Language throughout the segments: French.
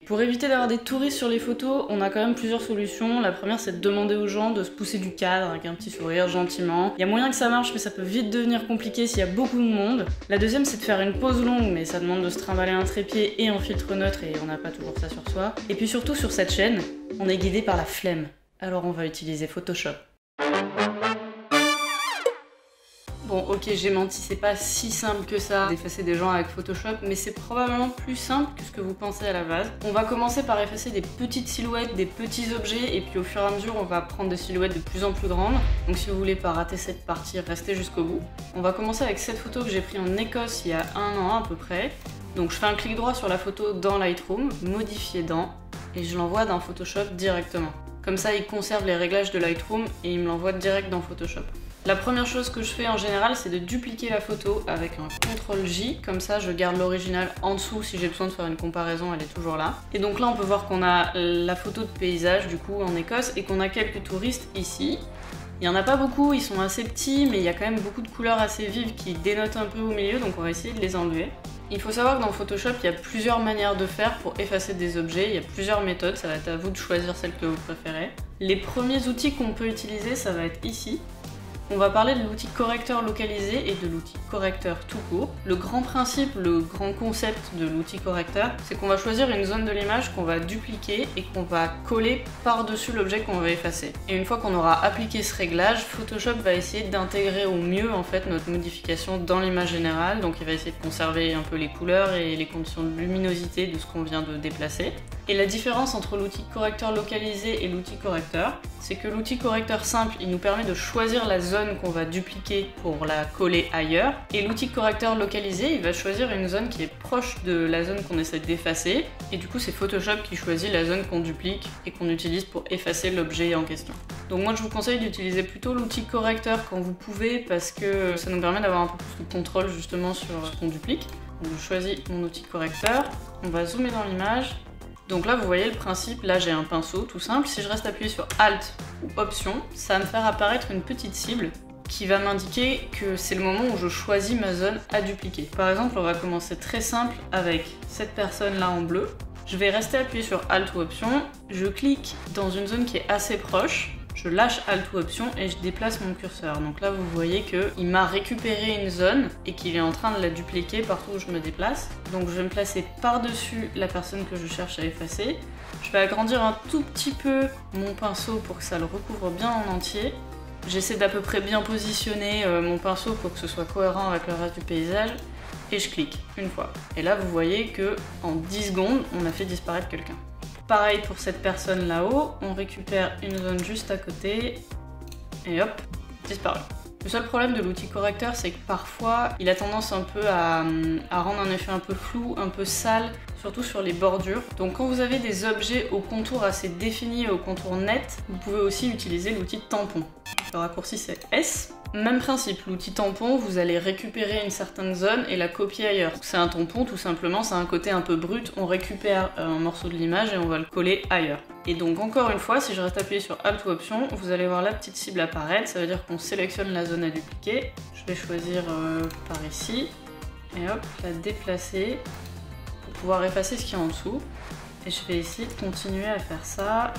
Pour éviter d'avoir des touristes sur les photos, on a quand même plusieurs solutions. La première, c'est de demander aux gens de se pousser du cadre avec un petit sourire, gentiment. Il y a moyen que ça marche, mais ça peut vite devenir compliqué s'il y a beaucoup de monde. La deuxième, c'est de faire une pause longue, mais ça demande de se trimballer un trépied et un filtre neutre, et on n'a pas toujours ça sur soi. Et puis surtout, sur cette chaîne, on est guidé par la flemme. Alors on va utiliser Photoshop. Bon, ok, j'ai menti, c'est pas si simple que ça d'effacer des gens avec Photoshop, mais c'est probablement plus simple que ce que vous pensez à la base. On va commencer par effacer des petites silhouettes, des petits objets, et puis au fur et à mesure, on va prendre des silhouettes de plus en plus grandes. Donc si vous voulez pas rater cette partie, restez jusqu'au bout. On va commencer avec cette photo que j'ai prise en Écosse il y a 1 an à peu près. Donc je fais un clic droit sur la photo dans Lightroom, modifier dans, et je l'envoie dans Photoshop directement. Comme ça, il conserve les réglages de Lightroom et il me l'envoie direct dans Photoshop. La première chose que je fais en général, c'est de dupliquer la photo avec un CTRL-J, comme ça je garde l'original en dessous si j'ai besoin de faire une comparaison, elle est toujours là. Et donc là on peut voir qu'on a la photo de paysage du coup en Écosse et qu'on a quelques touristes ici. Il n'y en a pas beaucoup, ils sont assez petits, mais il y a quand même beaucoup de couleurs assez vives qui dénotent un peu au milieu, donc on va essayer de les enlever. Il faut savoir que dans Photoshop, il y a plusieurs manières de faire pour effacer des objets, il y a plusieurs méthodes, ça va être à vous de choisir celle que vous préférez. Les premiers outils qu'on peut utiliser, ça va être ici. On va parler de l'outil correcteur localisé et de l'outil correcteur tout court. Le grand principe, le grand concept de l'outil correcteur, c'est qu'on va choisir une zone de l'image qu'on va dupliquer et qu'on va coller par-dessus l'objet qu'on va effacer. Et une fois qu'on aura appliqué ce réglage, Photoshop va essayer d'intégrer au mieux en fait notre modification dans l'image générale. Donc il va essayer de conserver un peu les couleurs et les conditions de luminosité de ce qu'on vient de déplacer. Et la différence entre l'outil correcteur localisé et l'outil correcteur, c'est que l'outil correcteur simple, il nous permet de choisir la zone qu'on va dupliquer pour la coller ailleurs. Et l'outil correcteur localisé, il va choisir une zone qui est proche de la zone qu'on essaie d'effacer. Et du coup, c'est Photoshop qui choisit la zone qu'on duplique et qu'on utilise pour effacer l'objet en question. Donc moi, je vous conseille d'utiliser plutôt l'outil correcteur quand vous pouvez parce que ça nous permet d'avoir un peu plus de contrôle justement sur ce qu'on duplique. Donc je choisis mon outil correcteur, on va zoomer dans l'image. Donc là vous voyez le principe, là j'ai un pinceau tout simple, si je reste appuyé sur Alt ou Option, ça va me faire apparaître une petite cible qui va m'indiquer que c'est le moment où je choisis ma zone à dupliquer. Par exemple, on va commencer très simple avec cette personne là en bleu. Je vais rester appuyé sur Alt ou Option, je clique dans une zone qui est assez proche, je lâche Alt ou Option et je déplace mon curseur. Donc là vous voyez qu'il m'a récupéré une zone et qu'il est en train de la dupliquer partout où je me déplace. Donc je vais me placer par-dessus la personne que je cherche à effacer. Je vais agrandir un tout petit peu mon pinceau pour que ça le recouvre bien en entier. J'essaie d'à peu près bien positionner mon pinceau pour que ce soit cohérent avec le reste du paysage. Et je clique une fois. Et là vous voyez que en 10 secondes, on a fait disparaître quelqu'un. Pareil pour cette personne là-haut, on récupère une zone juste à côté, et hop, disparu. Le seul problème de l'outil correcteur, c'est que parfois, il a tendance un peu à rendre un effet un peu flou, un peu sale, surtout sur les bordures. Donc quand vous avez des objets au contour assez défini et au contour net, vous pouvez aussi utiliser l'outil tampon. Le raccourci c'est S. Même principe, l'outil tampon, vous allez récupérer une certaine zone et la copier ailleurs. C'est un tampon tout simplement, c'est un côté un peu brut, on récupère un morceau de l'image et on va le coller ailleurs. Et donc encore une fois, si je reste appuyé sur Alt ou Option, vous allez voir la petite cible apparaître, ça veut dire qu'on sélectionne la zone à dupliquer. Je vais choisir par ici, et hop, la déplacer pour pouvoir effacer ce qu'il y a en dessous. Et je vais essayer de continuer à faire ça.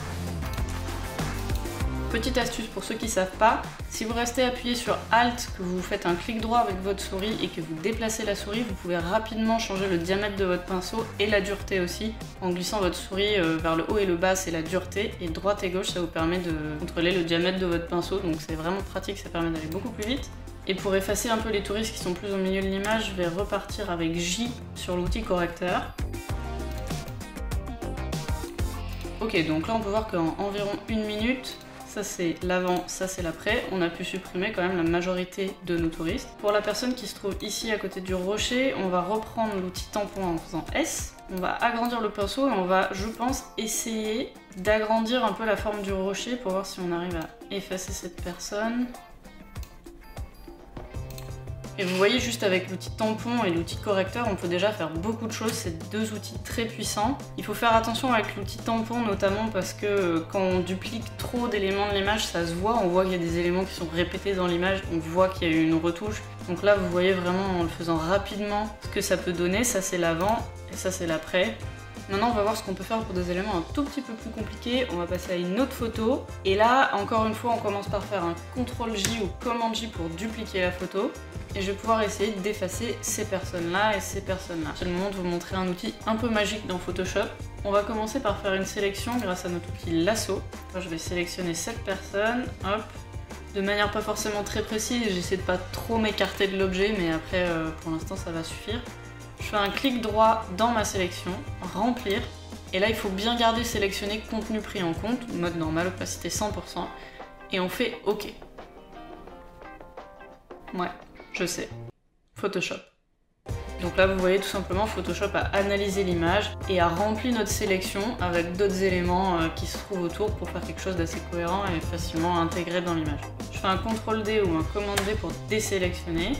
Petite astuce pour ceux qui ne savent pas, si vous restez appuyé sur Alt, que vous faites un clic droit avec votre souris et que vous déplacez la souris, vous pouvez rapidement changer le diamètre de votre pinceau et la dureté aussi. En glissant votre souris vers le haut et le bas, c'est la dureté, et droite et gauche, ça vous permet de contrôler le diamètre de votre pinceau, donc c'est vraiment pratique, ça permet d'aller beaucoup plus vite. Et pour effacer un peu les touristes qui sont plus au milieu de l'image, je vais repartir avec J sur l'outil correcteur. Ok, donc là on peut voir qu'en environ 1 minute, ça c'est l'avant, ça c'est l'après, on a pu supprimer quand même la majorité de nos touristes. Pour la personne qui se trouve ici à côté du rocher, on va reprendre l'outil tampon en faisant S, on va agrandir le pinceau et on va, je pense, essayer d'agrandir un peu la forme du rocher pour voir si on arrive à effacer cette personne. Et vous voyez, juste avec l'outil tampon et l'outil correcteur, on peut déjà faire beaucoup de choses, c'est 2 outils très puissants. Il faut faire attention avec l'outil tampon notamment parce que quand on duplique trop d'éléments de l'image, ça se voit, on voit qu'il y a des éléments qui sont répétés dans l'image, on voit qu'il y a eu une retouche. Donc là, vous voyez vraiment en le faisant rapidement ce que ça peut donner, ça c'est l'avant et ça c'est l'après. Maintenant on va voir ce qu'on peut faire pour des éléments un tout petit peu plus compliqués. On va passer à une autre photo. Et là, encore une fois, on commence par faire un CTRL-J ou Command-J pour dupliquer la photo. Et je vais pouvoir essayer d'effacer ces personnes-là et ces personnes-là. C'est le moment de vous montrer un outil un peu magique dans Photoshop. On va commencer par faire une sélection grâce à notre outil lasso. Enfin, je vais sélectionner cette personne, hop. De manière pas forcément très précise, j'essaie de pas trop m'écarter de l'objet, mais après, pour l'instant, ça va suffire. Je fais un clic droit dans ma sélection, remplir. Et là, il faut bien garder sélectionné contenu pris en compte, mode normal, opacité 100%. Et on fait OK. Ouais. Je sais. Photoshop. Donc là, vous voyez tout simplement, Photoshop a analysé l'image et a rempli notre sélection avec d'autres éléments qui se trouvent autour pour faire quelque chose d'assez cohérent et facilement intégré dans l'image. Je fais un CTRL-D ou un Command-D pour désélectionner.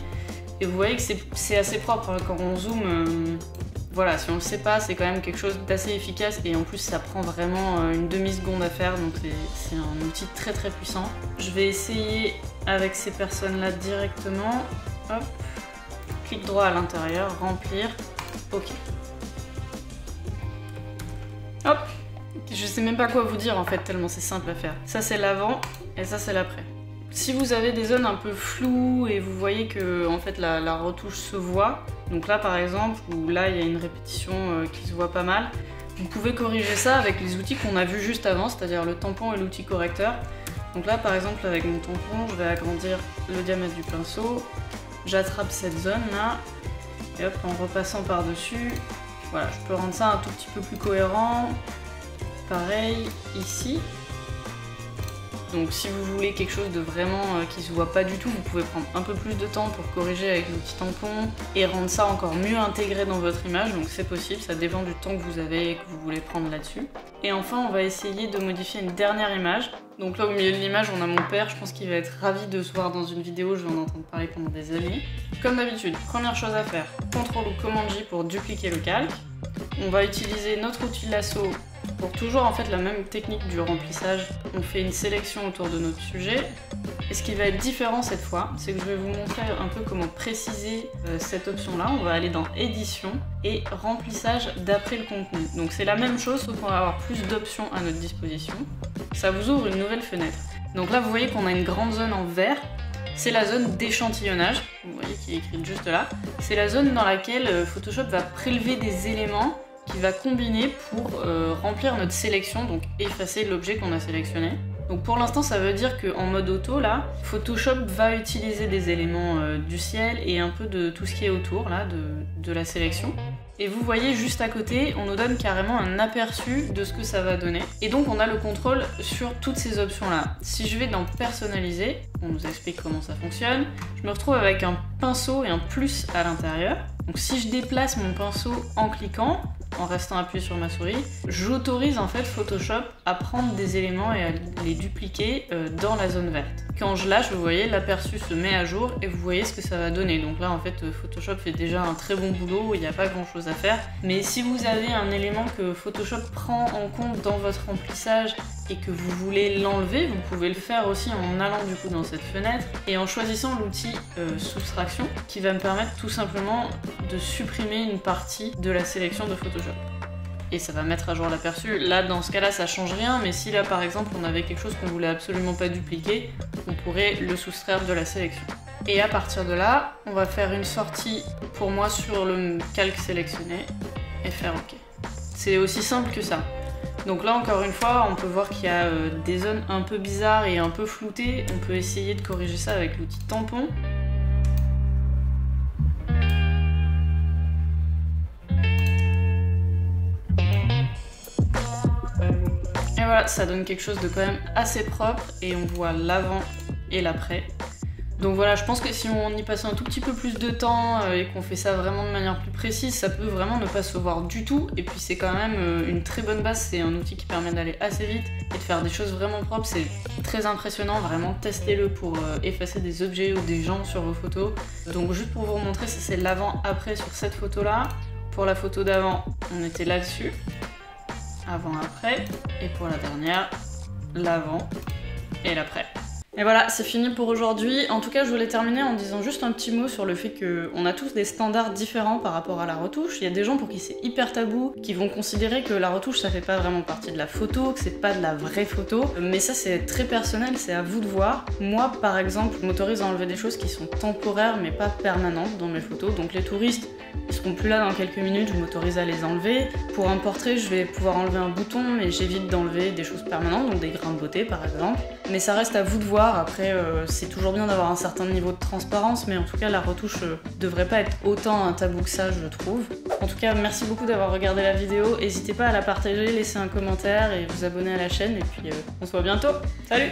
Et vous voyez que c'est assez propre hein, quand on zoome. Voilà, si on le sait pas, c'est quand même quelque chose d'assez efficace et en plus ça prend vraiment une demi-seconde à faire, donc c'est un outil très très puissant. Je vais essayer avec ces personnes-là directement. Hop, clic droit à l'intérieur, remplir, OK. Hop, je sais même pas quoi vous dire en fait, tellement c'est simple à faire. Ça c'est l'avant et ça c'est l'après. Si vous avez des zones un peu floues et vous voyez que en fait la retouche se voit, donc là par exemple, où là il y a une répétition qui se voit pas mal, vous pouvez corriger ça avec les outils qu'on a vus juste avant, c'est-à-dire le tampon et l'outil correcteur. Donc là par exemple avec mon tampon, je vais agrandir le diamètre du pinceau, j'attrape cette zone là, et hop, en repassant par-dessus, voilà, je peux rendre ça un tout petit peu plus cohérent. Pareil ici. Donc si vous voulez quelque chose de vraiment qui se voit pas du tout, vous pouvez prendre un peu plus de temps pour corriger avec l'outil tampon et rendre ça encore mieux intégré dans votre image, donc c'est possible, ça dépend du temps que vous avez et que vous voulez prendre là-dessus. Et enfin on va essayer de modifier une dernière image. Donc là au milieu de l'image on a mon père, je pense qu'il va être ravi de se voir dans une vidéo, je vais en entendre parler pendant des années. Comme d'habitude, première chose à faire, CTRL ou Command-J pour dupliquer le calque. On va utiliser notre outil lasso pour toujours en fait la même technique du remplissage. On fait une sélection autour de notre sujet. Et ce qui va être différent cette fois, c'est que je vais vous montrer un peu comment préciser cette option-là. On va aller dans édition et remplissage d'après le contenu. Donc c'est la même chose sauf qu'on va avoir plus d'options à notre disposition. Ça vous ouvre une nouvelle fenêtre. Donc là vous voyez qu'on a une grande zone en vert. C'est la zone d'échantillonnage, vous voyez qui est écrite juste là. C'est la zone dans laquelle Photoshop va prélever des éléments qu'il va combiner pour remplir notre sélection, donc effacer l'objet qu'on a sélectionné. Donc pour l'instant ça veut dire qu'en mode auto là, Photoshop va utiliser des éléments du ciel et un peu de tout ce qui est autour là, de la sélection. Et vous voyez juste à côté, on nous donne carrément un aperçu de ce que ça va donner. Et donc on a le contrôle sur toutes ces options là. Si je vais dans personnaliser, on nous explique comment ça fonctionne, je me retrouve avec un pinceau et un plus à l'intérieur. Donc si je déplace mon pinceau en cliquant, en restant appuyé sur ma souris, j'autorise en fait Photoshop à prendre des éléments et à les dupliquer dans la zone verte. Quand je lâche, vous voyez, l'aperçu se met à jour et vous voyez ce que ça va donner. Donc là en fait Photoshop fait déjà un très bon boulot, il n'y a pas grand chose à faire. Mais si vous avez un élément que Photoshop prend en compte dans votre remplissage et que vous voulez l'enlever, vous pouvez le faire aussi en allant du coup dans cette fenêtre et en choisissant l'outil soustraction qui va me permettre tout simplement de supprimer une partie de la sélection de Photoshop. Et ça va mettre à jour l'aperçu. Là dans ce cas là ça change rien, mais si là par exemple on avait quelque chose qu'on voulait absolument pas dupliquer, on pourrait le soustraire de la sélection. Et à partir de là, on va faire une sortie pour moi sur le calque sélectionné et faire OK. C'est aussi simple que ça. Donc là encore une fois, on peut voir qu'il y a des zones un peu bizarres et un peu floutées. On peut essayer de corriger ça avec l'outil tampon. Et voilà, ça donne quelque chose de quand même assez propre et on voit l'avant et l'après. Donc voilà, je pense que si on y passe un tout petit peu plus de temps et qu'on fait ça vraiment de manière plus précise, ça peut vraiment ne pas se voir du tout. Et puis c'est quand même une très bonne base, c'est un outil qui permet d'aller assez vite et de faire des choses vraiment propres. C'est très impressionnant, vraiment testez-le pour effacer des objets ou des gens sur vos photos. Donc juste pour vous montrer, ça c'est l'avant-après sur cette photo-là. Pour la photo d'avant, on était là-dessus. Avant-après. Et pour la dernière, l'avant et l'après. Et voilà, c'est fini pour aujourd'hui. En tout cas, je voulais terminer en disant juste un petit mot sur le fait qu'on a tous des standards différents par rapport à la retouche. Il y a des gens pour qui c'est hyper tabou, qui vont considérer que la retouche ça fait pas vraiment partie de la photo, que c'est pas de la vraie photo. Mais ça c'est très personnel, c'est à vous de voir. Moi par exemple, je m'autorise à enlever des choses qui sont temporaires mais pas permanentes dans mes photos. Donc les touristes, ils seront plus là dans quelques minutes, je m'autorise à les enlever. Pour un portrait, je vais pouvoir enlever un bouton, mais j'évite d'enlever des choses permanentes, donc des grains de beauté par exemple. Mais ça reste à vous de voir. Après, c'est toujours bien d'avoir un certain niveau de transparence, mais en tout cas, la retouche devrait pas être autant un tabou que ça, je trouve. En tout cas, merci beaucoup d'avoir regardé la vidéo. N'hésitez pas à la partager, laisser un commentaire et vous abonner à la chaîne. Et puis, on se voit bientôt. Salut!